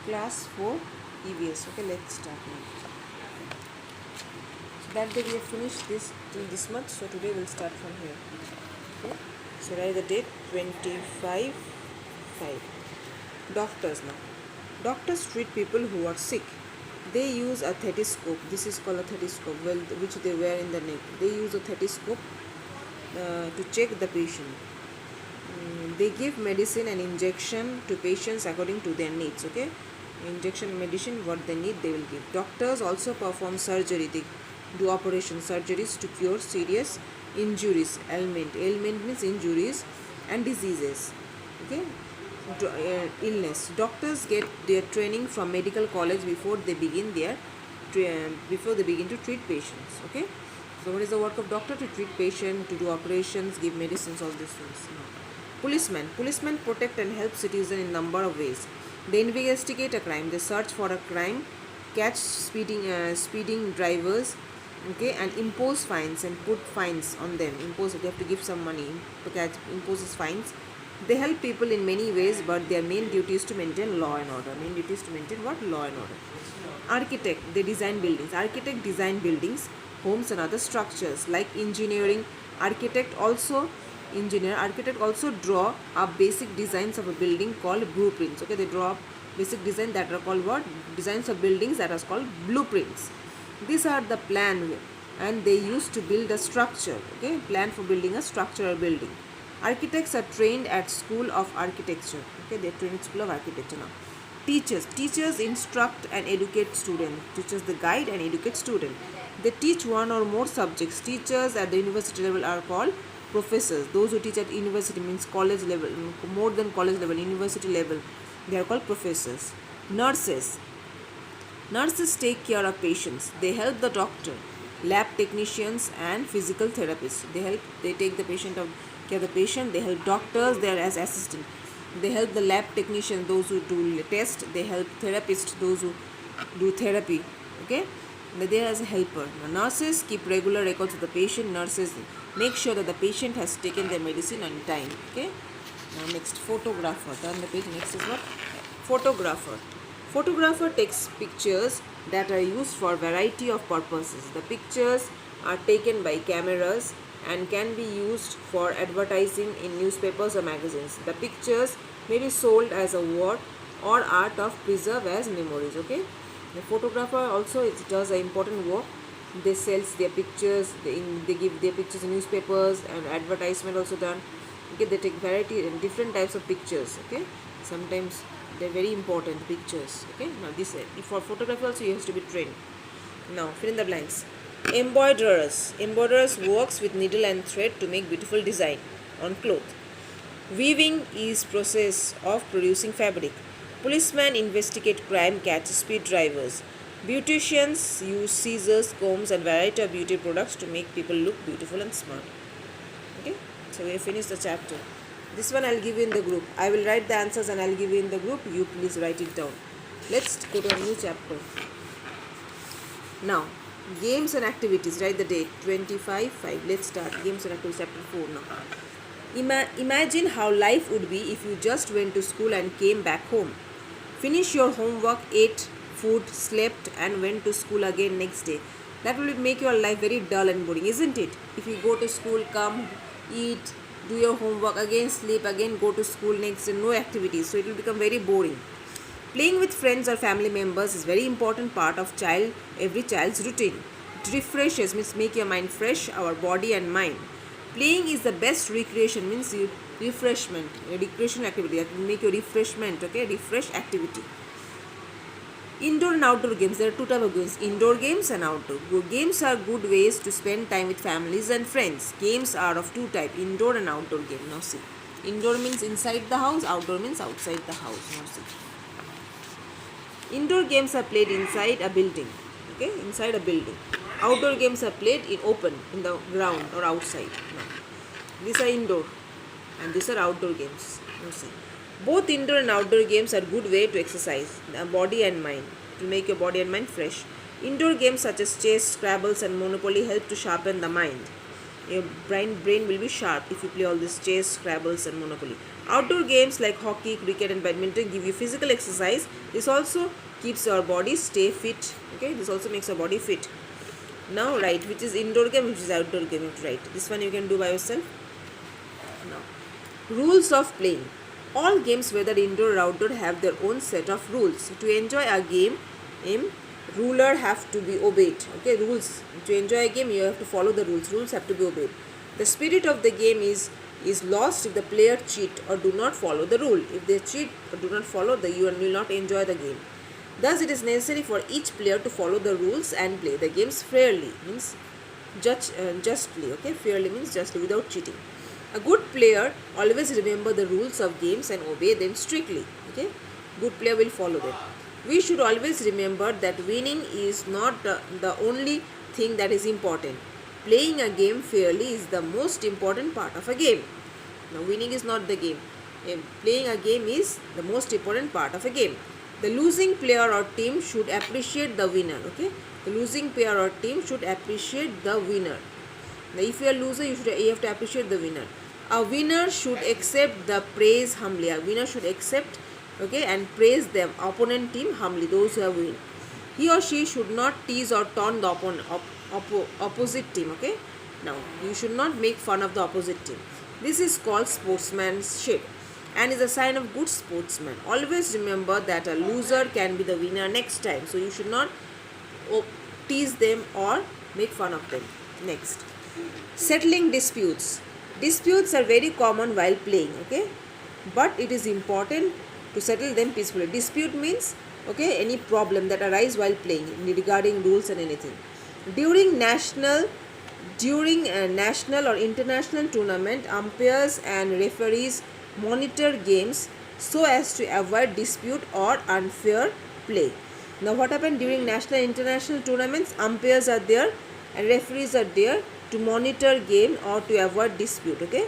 class 4 EVS. Okay, let's start now. So that day we have finished this till this much, so today we'll start from here. Okay, so write the date 25 5. Doctors now. Doctors treat people who are sick. They use a stethoscope. This is called a stethoscope, well, which they wear in the neck. They use a stethoscope to check the patient. They give medicine and injection to patients according to their needs. Okay, injection medicine what they need they will give. Doctors also perform surgery. They do operation surgeries to cure serious injuries. Ailment means injuries and diseases. Okay, illness. Doctors get their training from medical college before they begin to treat patients. Okay, so what is the work of doctor? To treat patient, to do operations, give medicines, all these things. Policemen protect and help citizens in number of ways. They investigate a crime. They search for a crime, catch speeding drivers, okay, and impose fines and put fines on them. They have to give some money to catch, imposes fines. They help people in many ways, but their main duty is to maintain law and order. Main duty is to maintain what? Law and order. Architect, they design buildings. Architect design buildings, homes and other structures. Like architect also draw up basic designs of a building called blueprints. Okay, they draw up basic design that are called what? Designs of buildings that are called blueprints. These are the plan and they used to build a structure. Okay, plan for building a structure or building. Architects are trained at School of Architecture. Okay, they are trained at School of Architecture now. Teachers instruct and educate students. Teachers they guide and educate students. They teach one or more subjects. Teachers at the university level are called professors. Those who teach at university means college level, more than college level, university level, they are called professors. Nurses take care of patients. They help the doctor. Lab technicians and physical therapists, they take the patient of care of the patient. They help doctors, they are as assistant. They help the lab technician, those who do test. They help therapists, those who do therapy. Okay, they are as a helper. Now, nurses keep regular records of the patient. Nurses make sure that the patient has taken their medicine on time. Okay, now next, photographer. Turn the page. Next is what? Photographer takes pictures that are used for variety of purposes. The pictures are taken by cameras and can be used for advertising in newspapers or magazines. The pictures may be sold as a work or art of preserve as memories. Okay, the photographer also does an important work. They sells their pictures. They give their pictures in newspapers and advertisement also done. Okay, they take variety and different types of pictures. Okay, sometimes they're very important pictures. Okay, now this for photography also you have to be trained. Now fill in the blanks. Embroiderers works with needle and thread to make beautiful design on cloth. Weaving is process of producing fabric. Policemen investigate crime, catch speed drivers. Beauticians use scissors, combs and variety of beauty products to make people look beautiful and smart. Okay, so we have finished the chapter. This one I'll give you in the group. I will write the answers and I'll give you in the group. You please write it down. Let's go to a new chapter. Now, games and activities. Write the date 25/5. Let's start. Games and activities chapter 4 now. Imagine how life would be if you just went to school and came back home. Finish your homework, ate food, slept and went to school again next day. That will make your life very dull and boring, isn't it? If you go to school, come, eat, do your homework, again sleep, again go to school next day, no activities. So it will become very boring. Playing with friends or family members is very important part of every child's routine. It refreshes, means make your mind fresh, our body and mind. Playing is the best recreation, means refreshment, a recreational activity that will make your refreshment. Okay, refresh activity. Indoor and outdoor games. There are two types of games: indoor games and outdoor. Games are good ways to spend time with families and friends. Games are of two types: indoor and outdoor game. Now see, indoor means inside the house, outdoor means outside the house. Now see, indoor games are played inside a building. Okay, inside a building. Outdoor games are played in the ground or outside. Now, these are indoor and these are outdoor games. Now see, both indoor and outdoor games are good way to exercise the body and mind, to make your body and mind fresh. Indoor games such as chess, Scrabbles and Monopoly help to sharpen the mind. Your brain will be sharp if you play all this chess, Scrabbles and Monopoly. Outdoor games like hockey, cricket and badminton give you physical exercise. This also keeps your body stay fit. Okay, this also makes your body fit. Now write which is indoor game, which is outdoor game. You have to write. This one you can do by yourself. Now, rules of playing. All games, whether indoor or outdoor, have their own set of rules. To enjoy a game, ruler have to be obeyed. Okay, rules. To enjoy a game, you have to follow the rules. Rules have to be obeyed. The spirit of the game is lost if the player cheat or do not follow the rule. If they cheat or do not follow you will not enjoy the game. Thus, it is necessary for each player to follow the rules and play the games fairly. Means justly. Okay, fairly means justly, without cheating. A good player always remember the rules of games and obey them strictly. Okay, good player will follow them. We should always remember that winning is not the only thing that is important. Playing a game fairly is the most important part of a game. Now, winning is not the game. Playing a game is the most important part of a game. The losing player or team should appreciate the winner. Okay, the losing player or team should appreciate the winner. Now, if you are a loser, you have to appreciate the winner. A winner should accept the praise humbly. A winner should accept, okay, and praise the opponent team humbly, those who have win. He or she should not tease or taunt the opposite team. Okay, now you should not make fun of the opposite team. This is called sportsmanship and is a sign of good sportsman. Always remember that a loser can be the winner next time. So you should not tease them or make fun of them. Next, settling disputes. Disputes are very common while playing. Okay, but it is important to settle them peacefully. Dispute means, okay, any problem that arise while playing regarding rules and anything. During national or international tournament, umpires and referees monitor games so as to avoid dispute or unfair play. Now, what happened during national and international tournaments? Umpires are there and referees are there to monitor game or to avoid dispute. Okay,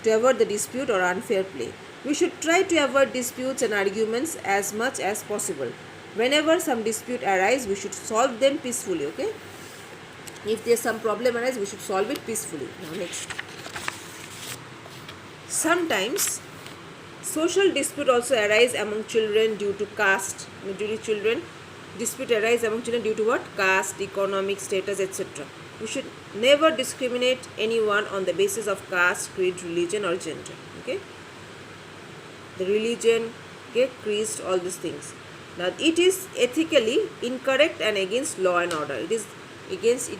to avoid the dispute or unfair play. We should try to avoid disputes and arguments as much as possible. Whenever some dispute arise, we should solve them peacefully. Okay, if there is some problem arise, we should solve it peacefully. Now, next, sometimes social dispute also arise among children due to caste. Dispute arise among children due to what? Caste, economic status, etc. We should never discriminate anyone on the basis of caste, creed, religion or gender. Okay, the religion, okay, creed, all these things. Now, it is ethically incorrect and against law and order. It is against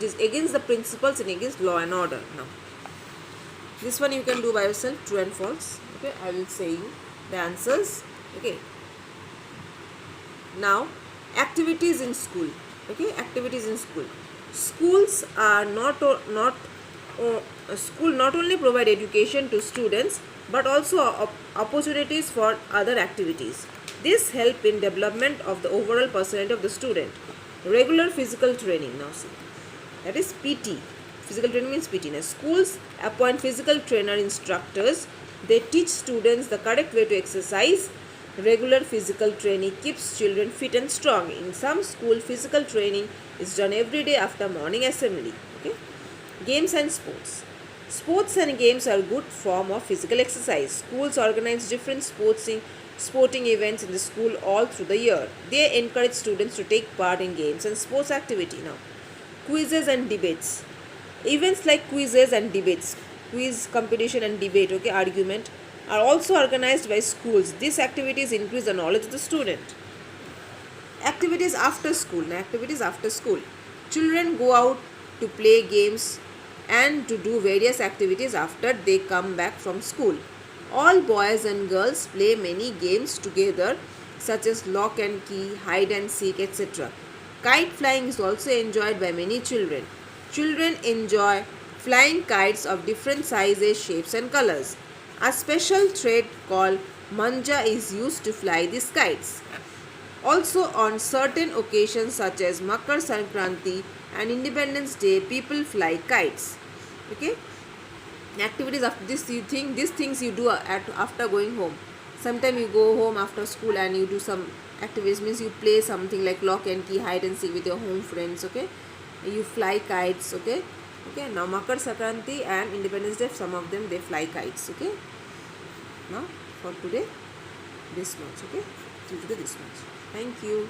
the principles and against law and order. Now, this one you can do by yourself, true and false. Okay, I will say you the answers. Okay, now activities in school. Okay, activities in school. Schools are not only provide education to students but also opportunities for other activities. This help in development of the overall personality of the student. Regular physical training. Now see, that is PT. Physical training means PT. Now, schools appoint physical trainer instructors. They teach students the correct way to exercise. Regular physical training keeps children fit and strong. In some school, physical training is done every day after morning assembly. Okay, games and sports. Sports and games are good form of physical exercise. Schools organize different sporting events in the school all through the year. They encourage students to take part in games and sports activity. Now, quizzes and debates. Events like quizzes and debates, quiz competition and debate, okay, argument, are also organized by schools. These activities increase the knowledge of the student. Activities after school. Now, activities after school. Children go out to play games and to do various activities after they come back from school. All boys and girls play many games together such as lock and key, hide and seek, etc. Kite flying is also enjoyed by many children. Children enjoy flying kites of different sizes, shapes and colors. A special thread called manja is used to fly these kites. Also, on certain occasions such as Makar Sankranti and Independence Day, people fly kites. Okay, activities after this, these things you do after going home. Sometimes you go home after school and you do some activities, means you play something like lock and key, hide and seek with your home friends. Okay, you fly kites. Okay, now Makar Sankranti and Independence Day, some of them they fly kites. Okay, now for today this much. Okay, till today this much. Thank you.